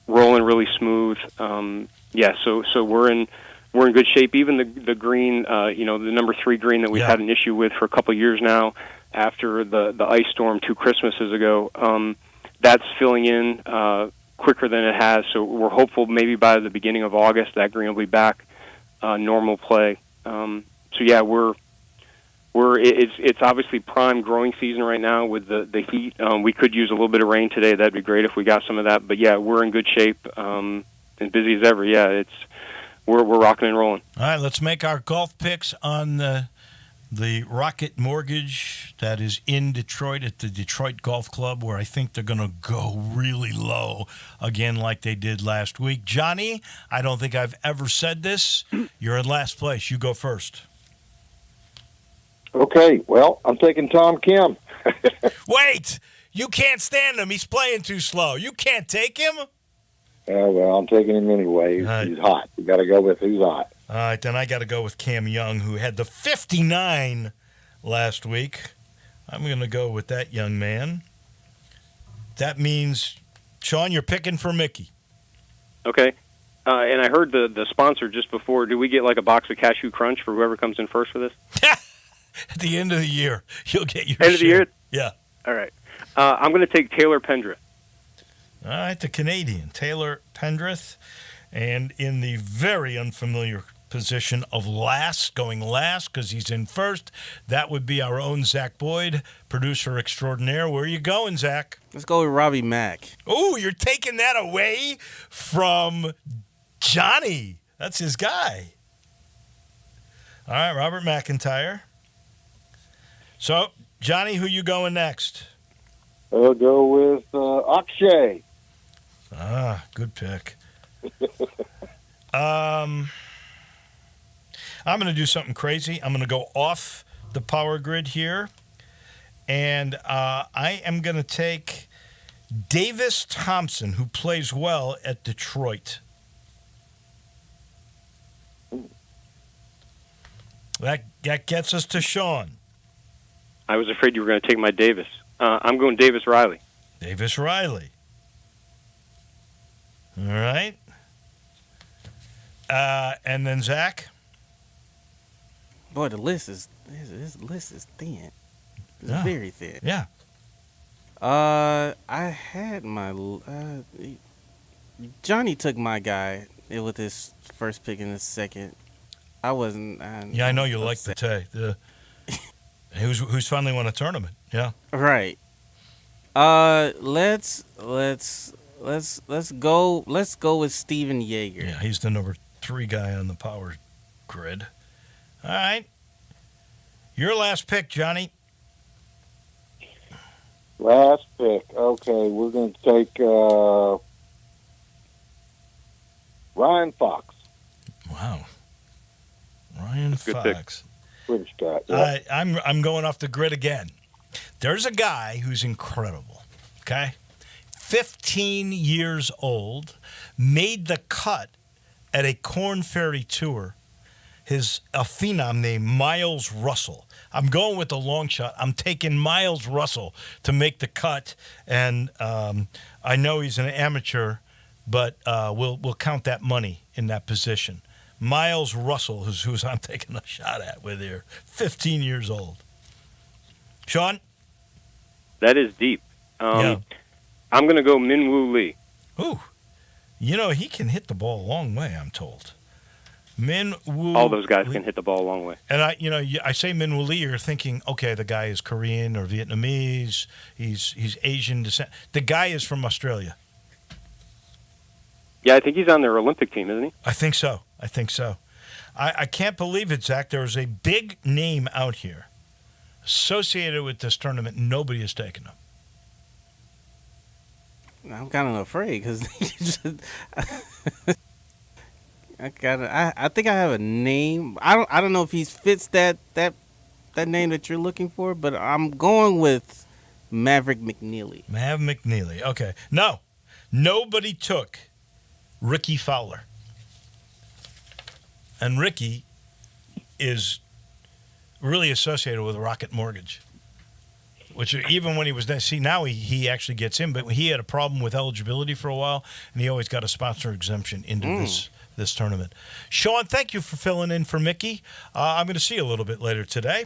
rolling really smooth. So we're in good shape. Even the green, the number 3 green that we've had an issue with for a couple of years now, after the ice storm 2 Christmases ago, that's filling in quicker than it has. So we're hopeful maybe by the beginning of August that green will be back normal play. It's obviously prime growing season right now with the heat. We could use a little bit of rain today. That'd be great if we got some of that. But we're in good shape and busy as ever. We're rocking and rolling. All right, let's make our golf picks on the Rocket Mortgage that is in Detroit at the Detroit Golf Club, where I think they're going to go really low again like they did last week. Johnny, I don't think I've ever said this. You're in last place. You go first. Okay, well, I'm taking Tom Kim. Wait! You can't stand him. He's playing too slow. You can't take him? Well, I'm taking him anyway. He's hot. You got to go with who's hot. All right, then I got to go with Cam Young, who had the 59 last week. I'm going to go with that young man. That means, Sean, you're picking for Mickey. Okay. And I heard the sponsor just before. Do we get like a box of Cashew Crunch for whoever comes in first for this? At the end of the year, you'll get your end of the year? Yeah. All right. I'm going to take Taylor Pendrith. All right, the Canadian, Taylor Pendrith. And in the very unfamiliar position of going last because he's in first, that would be our own Zach Boyd, producer extraordinaire. Where are you going, Zach? Let's go with Robbie Mack. Oh, you're taking that away from Johnny. That's his guy. All right, Robert McIntyre. So, Johnny, who you going next? I'll go with Akshay. Good pick. I'm going to do something crazy. I'm going to go off the power grid here, and I am going to take Davis Thompson, who plays well at Detroit. That gets us to Sean. I was afraid you were going to take my Davis. I'm going Davis Riley. Davis Riley. All right. And then Zach. Boy, this list is thin. It's very thin. Yeah. I had my Johnny took my guy with his first pick and his second. I wasn't. I know you like the who's finally won a tournament. Yeah. Right. Let's go with Steven Yeager. Yeah, he's the number 3 guy on the power grid. All right. Your last pick, Johnny. Last pick. Okay, we're going to take Ryan Fox. Wow. Ryan Fox. British guy. Yeah. I'm going off the grid again. There's a guy who's incredible, okay? 15 years old, made the cut at a Korn Ferry Tour. A phenom named Miles Russell. I'm going with the long shot. I'm taking Miles Russell to make the cut, and I know he's an amateur, but we'll count that money in that position. Miles Russell, who's I'm taking a shot at with here, 15 years old. Sean? That is deep. Yeah. I'm going to go Min-Woo Lee. Ooh. You know, he can hit the ball a long way, I'm told. Min-Woo All those guys Lee. can hit the ball a long way. And I say Min-Woo Lee, you're thinking, okay, the guy is Korean or Vietnamese, he's Asian descent. The guy is from Australia. Yeah, I think he's on their Olympic team, isn't he? I think so. I can't believe it, Zach. There is a big name out here associated with this tournament. Nobody has taken him. I'm kind of afraid because I think I have a name. I don't know if he fits that name that you're looking for, but I'm going with Maverick McNeely. Mav McNeely. Okay. No. Nobody took Ricky Fowler. And Ricky is really associated with Rocket Mortgage. Which even when he was there, see, now he actually gets in, but he had a problem with eligibility for a while, and he always got a sponsor exemption into this tournament. Sean, thank you for filling in for Mickey. I'm going to see you a little bit later today.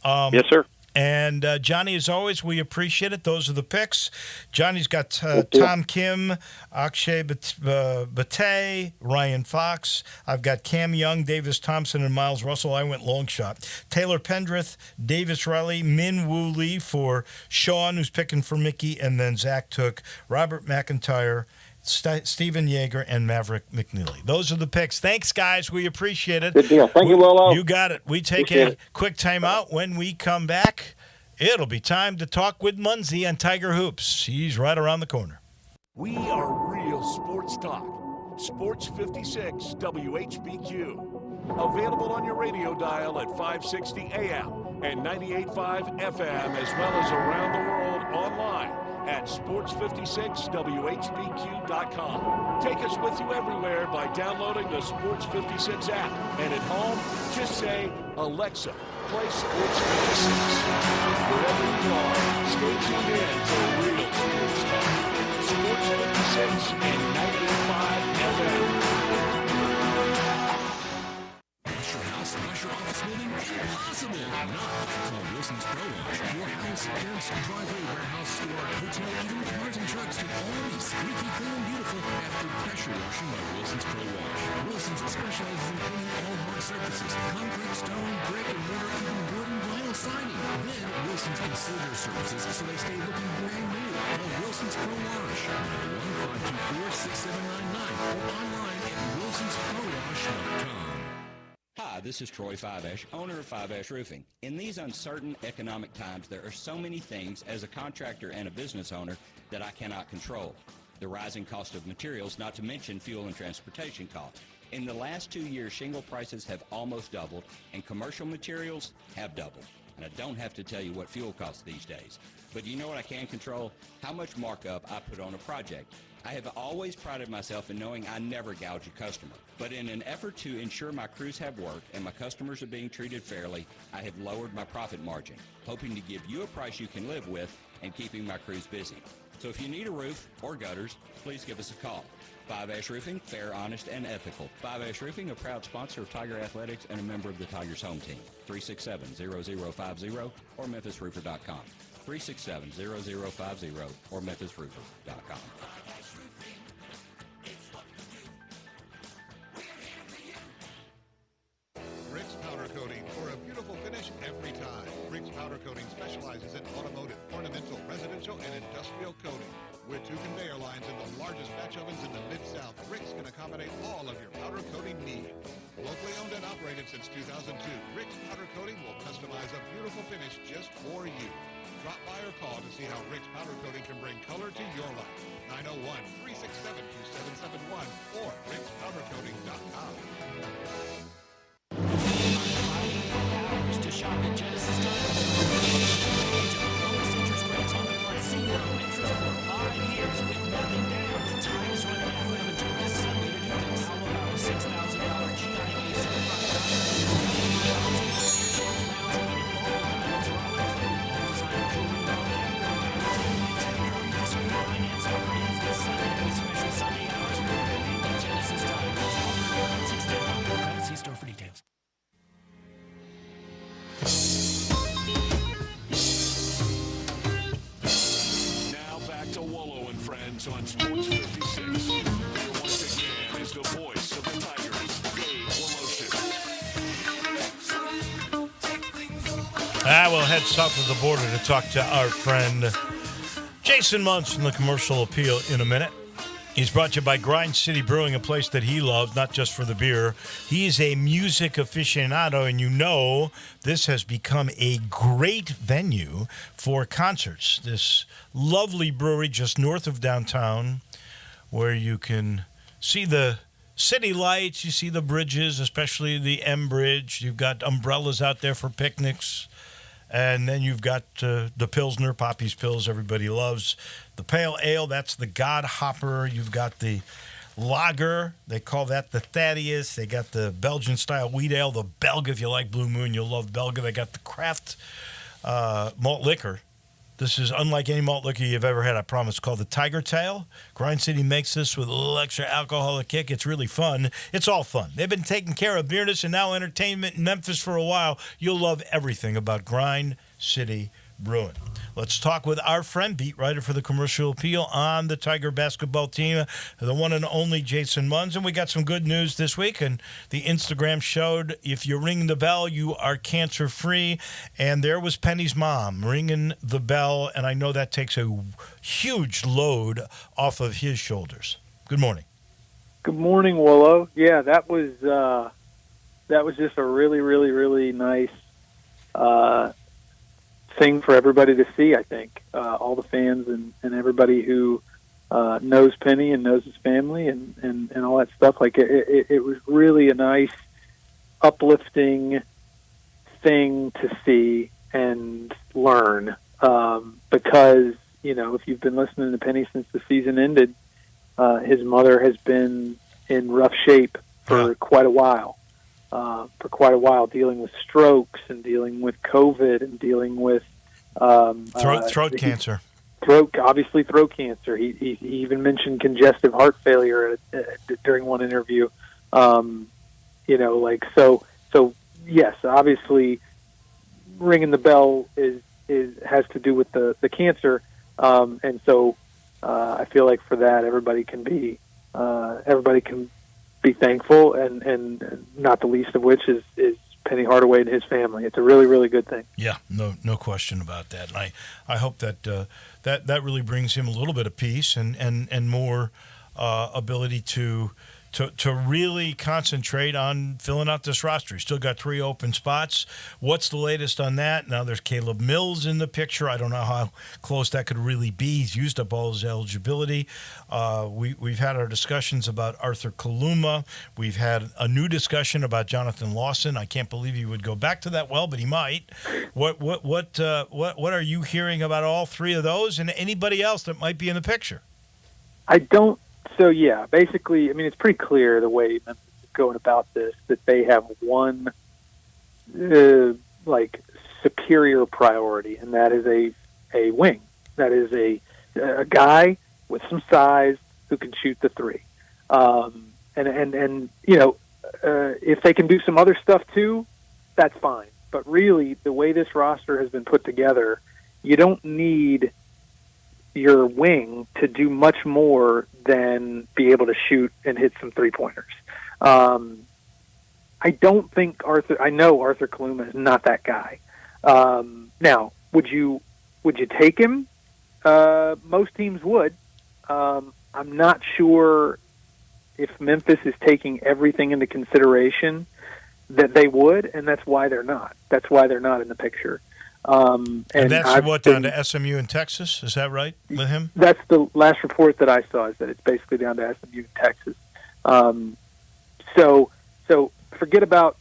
Yes, sir. And Johnny, as always, we appreciate it. Those are the picks. Johnny's got Tom Kim, Akshay Bate, Ryan Fox. I've got Cam Young, Davis Thompson, and Miles Russell. I went long shot. Taylor Pendrith, Davis Riley, Min-Woo Lee for Sean, who's picking for Mickey, and then Zach took Robert McIntyre, Steven Yeager, and Maverick McNeely. Those are the picks. Thanks, guys. We appreciate it. Good deal. Thank you, Wolo. You got it. We take a quick time out. When we come back, it'll be time to talk with Munzie on Tiger Hoops. He's right around the corner. We are real sports talk. Sports 56 WHBQ. Available on your radio dial at 560 AM and 98.5 FM, as well as around the world online at sports56whbq.com. Take us with you everywhere by downloading the Sports 56 app. And at home, just say, Alexa, play Sports 56. Wherever you are, stay tuned in to real sports talk. Sports 56 and 98.5 FM. Wash your house, wash your office building? Impossible! Not call Wilson's Pro Wash. Your house, fence, driveway, warehouse, store, hotel, even cars and trucks can all be squeaky clean and beautiful after pressure washing by Wilson's Pro Wash. Wilson's specializes in cleaning all hard surfaces, concrete, stone, brick, and mortar, even wood and vinyl siding. Then Wilson's can seal their surfaces so they stay looking brand new. Call Wilson's Pro Wash, 1-524-6799, or online at wilsonsprowash.com. Hi, this is Troy Fiveash, owner of Fiveash Roofing. In these uncertain economic times, there are so many things as a contractor and a business owner that I cannot control. The rising cost of materials, not to mention fuel and transportation costs. In the last 2 years, shingle prices have almost doubled, and commercial materials have doubled. And I don't have to tell you what fuel costs these days. But you know what I can control? How much markup I put on a project. I have always prided myself in knowing I never gouge a customer. But in an effort to ensure my crews have work and my customers are being treated fairly, I have lowered my profit margin, hoping to give you a price you can live with and keeping my crews busy. So if you need a roof or gutters, please give us a call. Fiveash Roofing, fair, honest, and ethical. Fiveash Roofing, a proud sponsor of Tiger Athletics and a member of the Tigers home team. 367-0050 or memphisroofer.com. 367-0050 or memphisroofer.com. Rick's Powder Coating for a beautiful finish every time. Rick's Powder Coating specializes in automotive, ornamental, residential, and industrial coating. With 2 conveyor lines and the largest batch ovens in the Mid-South, Rick's can accommodate all of your powder coating needs. Locally owned and operated since 2002, Rick's Powder Coating will customize a beautiful finish just for you. Drop by or call to see how Rick's Powder Coating can bring color to your life. 901-367-2771 or rickspowdercoating.com. To shop at Genesis Tires. Lowest interest rates on the plus 0 interest for 5 years with nothing down. The time is running out. You have until this Sunday to do this. How about a $6,000 GIA certified voice of the Tigers, Dave Woloshyn. We'll head south of the border to talk to our friend Jason Munz from the Commercial Appeal in a minute. He's brought to you by Grind City Brewing, a place that he loves, not just for the beer. He's a music aficionado, and you know this has become a great venue for concerts. This lovely brewery just north of downtown where you can see the city lights, you see the bridges, especially the M Bridge. You've got umbrellas out there for picnics. And then you've got the Pilsner, Poppy's Pills, everybody loves. The Pale Ale, that's the God Hopper. You've got the Lager. They call that the Thaddeus. They got the Belgian-style wheat ale, the Belga. If you like Blue Moon, you'll love Belga. They got the craft malt liquor. This is unlike any malt liquor you've ever had, I promise. It's called the Tiger Tail. Grind City makes this with a little extra alcoholic kick. It's really fun. It's all fun. They've been taking care of beerness and now entertainment in Memphis for a while. You'll love everything about Grind City Brewing. Let's talk with our friend, beat writer for the Commercial Appeal on the Tiger basketball team, the one and only Jason Munz. And we got some good news this week, and the Instagram showed if you ring the bell, you are cancer-free. And there was Penny's mom ringing the bell, and I know that takes a huge load off of his shoulders. Good morning. Good morning, Wolo. Yeah, that was just a really, really, really nice thing for everybody to see, I think. All the fans and everybody who knows Penny and knows his family and all that stuff. Like, it was really a nice, uplifting thing to see and learn. Because, you know, if you've been listening to Penny since the season ended, his mother has been in rough shape for quite a while. Dealing with strokes and dealing with COVID and dealing with throat cancer. Throat cancer. He even mentioned congestive heart failure during one interview. You know, like so. Yes, obviously, ringing the bell has to do with the cancer, and so I feel like for that everybody can be thankful, and not the least of which is Penny Hardaway and his family. It's a really, really good thing. Yeah, no question about that. And I hope that that really brings him a little bit of peace and more ability to really concentrate on filling out this roster. He's still got 3 open spots. What's the latest on that? Now there's Caleb Mills in the picture. I don't know how close that could really be. He's used up all his eligibility. We've had our discussions about Arthur Kaluma. We've had a new discussion about Jonathan Lawson. I can't believe he would go back to that well, but he might. What are you hearing about all 3 of those and anybody else that might be in the picture? So, yeah, basically, I mean, it's pretty clear the way Memphis is going about this, that they have one, superior priority, and that is a wing. That is a guy with some size who can shoot the 3. And you know, if they can do some other stuff too, that's fine. But really, the way this roster has been put together, you don't need your wing to do much more than be able to shoot and hit some 3-pointers. I don't think I know Arthur Kaluma is not that guy. Now, would you take him? Most teams would. I'm not sure if Memphis is taking everything into consideration that they would, and that's why they're not. That's why they're not in the picture. And that's down to SMU in Texas? Is that right with him? That's the last report that I saw, is that it's basically down to SMU in Texas. So forget about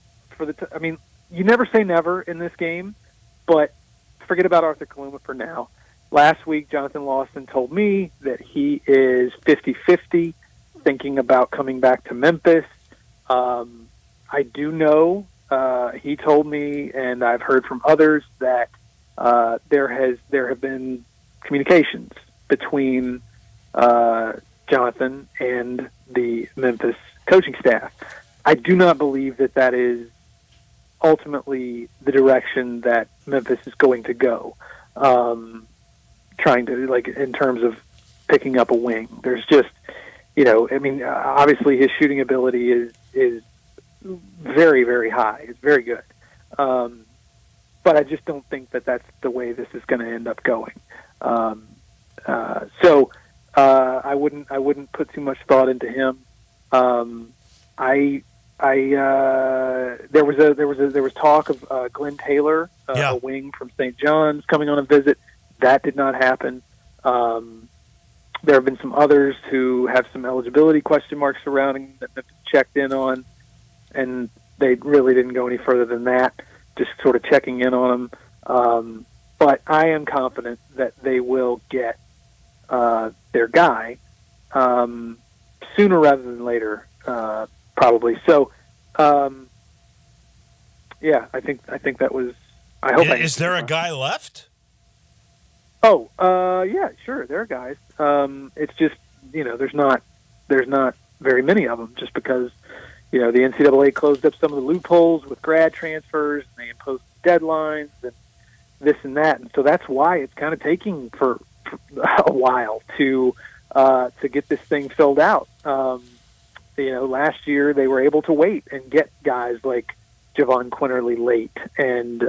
I mean, you never say never in this game, but forget about Arthur Kaluma for now. Last week, Jonathan Lawson told me that he is 50-50, thinking about coming back to Memphis. I do know he told me, and I've heard from others, that there have been communications between Jonathan and the Memphis coaching staff. I do not believe that is ultimately the direction that Memphis is going to go, trying to, in terms of picking up a wing. There's just, I mean, obviously his shooting ability is very, very high. It's very good. But I just don't think that that's the way this is going to end up going. So I wouldn't put too much thought into him. There was talk of Glenn Taylor, a wing from St. John's, coming on a visit. That did not happen. There have been some others who have some eligibility question marks surrounding that have checked in on, and they really didn't go any further than that, just sort of checking in on them. But I am confident that they will get their guy sooner rather than later, probably. So, yeah, I think that was. I hope. Is there a guy left? Oh, yeah, sure. There are guys. It's just there's not very many of them, just because the NCAA closed up some of the loopholes with grad transfers, and they imposed deadlines and this and that, and so that's why it's kind of taking for a while to get this thing filled out. Last year they were able to wait and get guys like Javon Quinterly late and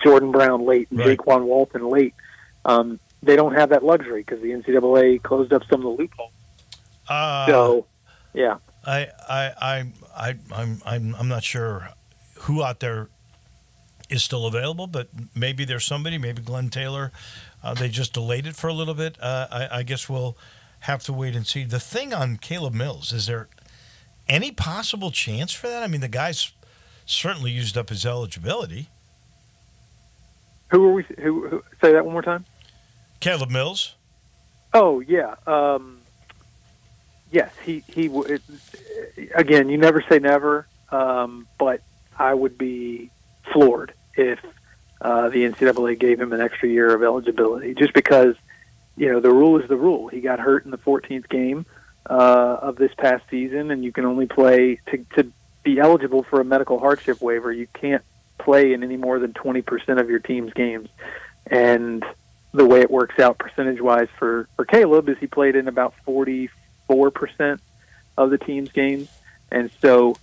Jordan Brown late and Jaquan Walton late. They don't have that luxury because the NCAA closed up some of the loopholes. So, yeah, I'm not sure who out there is still available, but maybe there's somebody. Maybe Glenn Taylor. They just delayed it for a little bit. I guess we'll have to wait and see. The thing on Caleb Mills, is there any possible chance for that? I mean, the guy's certainly used up his eligibility. Who are we? Who say that one more time? Caleb Mills. Oh yeah. Yes, he again. You never say never, but I would be floored if the NCAA gave him an extra year of eligibility, just because the rule is the rule. He got hurt in the 14th game of this past season, and you can only play to be eligible for a medical hardship waiver. You can't play in any more than 20% of your team's games. And the way it works out percentage-wise for Caleb is he played in about 44% of the team's games. And so,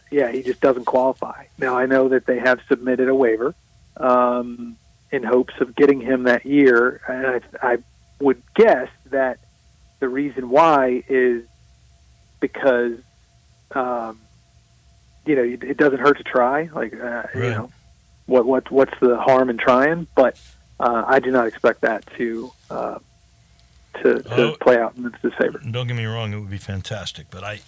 he just doesn't qualify. Now, I know that they have submitted a waiver in hopes of getting him that year. And I would guess that the reason why is because, it doesn't hurt to try. What's the harm in trying? But I do not expect that to play out in Memphis' favor. Don't get me wrong; it would be fantastic, but I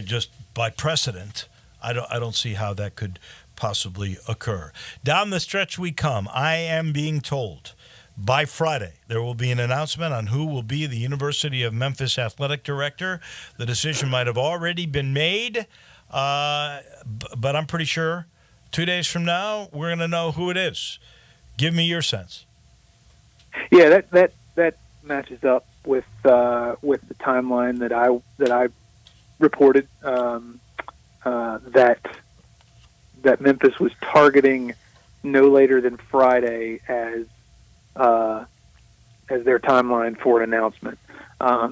just by precedent, I don't see how that could possibly occur. Down the stretch we come. I am being told by Friday there will be an announcement on who will be the University of Memphis athletic director. The decision might have already been made. But I'm pretty sure 2 days from now we're going to know who it is. Give me your sense. Yeah, that matches up with the timeline that I reported. That Memphis was targeting no later than Friday as their timeline for an announcement.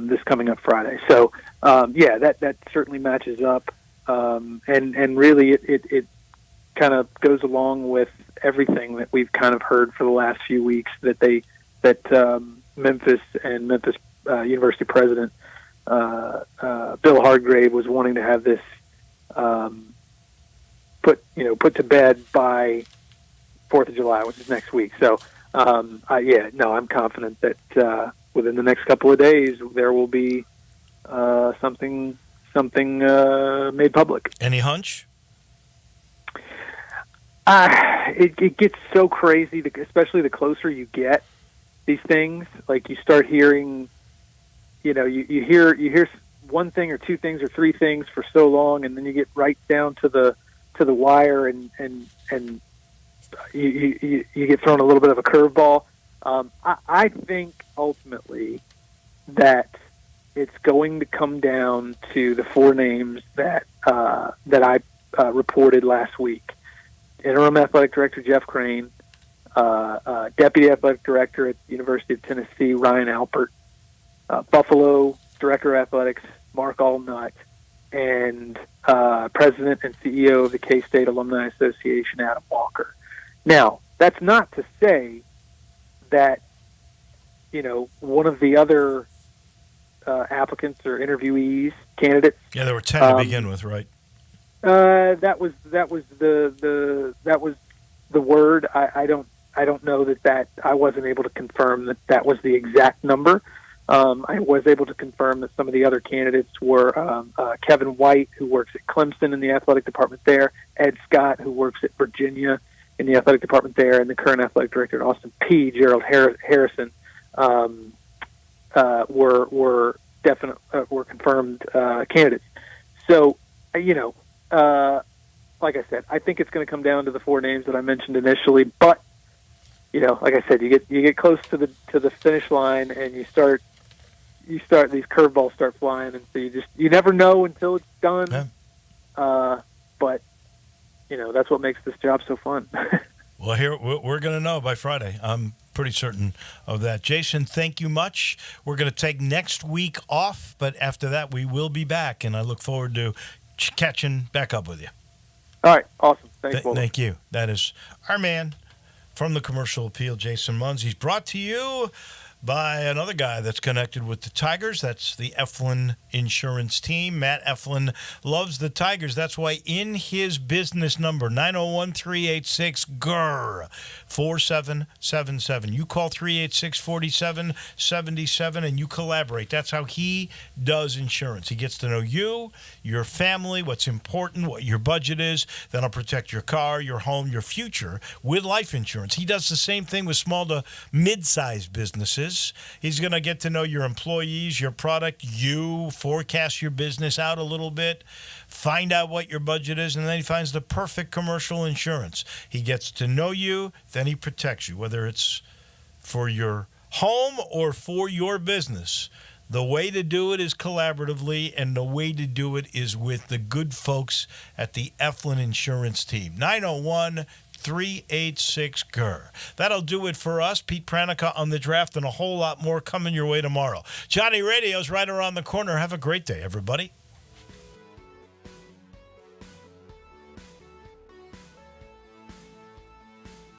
This coming up Friday. So that certainly matches up. And really it kind of goes along with everything that we've kind of heard for the last few weeks that Memphis and Memphis University president Bill Hardgrave was wanting to have this put to bed by 4th of July, which is next week. So I'm confident that within the next couple of days there will be something made public. Any hunch? It gets so crazy, especially the closer you get these things. Like you start hearing, you hear one thing or two things or three things for so long, and then you get right down to the wire, and you get thrown a little bit of a curveball. I think ultimately that it's going to come down to the four names that I reported last week: interim athletic director Jeff Crane, deputy athletic director at the University of Tennessee Ryan Alpert, Buffalo Director of Athletics, Mark Allnut, and President and CEO of the K-State Alumni Association, Adam Walker. Now, that's not to say that, one of the other applicants or interviewees, candidates. Yeah, there were 10 to begin with, right? That was the word. I don't know that I wasn't able to confirm that was the exact number. I was able to confirm that some of the other candidates were Kevin White, who works at Clemson in the athletic department there, Ed Scott, who works at Virginia in the athletic department there, and the current athletic director at Austin Peay, Gerald Harrison, were confirmed candidates. So, like I said, I think it's going to come down to the 4 names that I mentioned initially. But like I said, you get close to the finish line, and you start these curveballs start flying, and so you never know until it's done. Yeah. But that's what makes this job so fun. Well, here we're going to know by Friday. I'm pretty certain of that. Jason, thank you much. We're going to take next week off, but after that we will be back, and I look forward to catching back up with you. All right, awesome. Thanks, thank you. That is our man from the Commercial Appeal, Jason Munz. He's brought to you by another guy that's connected with the Tigers. That's the Eflin Insurance Team. Matt Eflin loves the Tigers. That's why in his business number, 901-386-GRR, 4777. You call 386-4777 and you collaborate. That's how he does insurance. He gets to know you, your family, what's important, what your budget is. Then he'll protect your car, your home, your future with life insurance. He does the same thing with small to mid-sized businesses. He's going to get to know your employees, your product, you, forecast your business out a little bit, find out what your budget is, and then he finds the perfect commercial insurance. He gets to know you, then he protects you, whether it's for your home or for your business. The way to do it is collaboratively, and the way to do it is with the good folks at the Eflin Insurance Team. 901-386-GRR. That'll do it for us. Pete Pranica on the draft and a whole lot more coming your way tomorrow. Johnny Radio's right around the corner. Have a great day, everybody.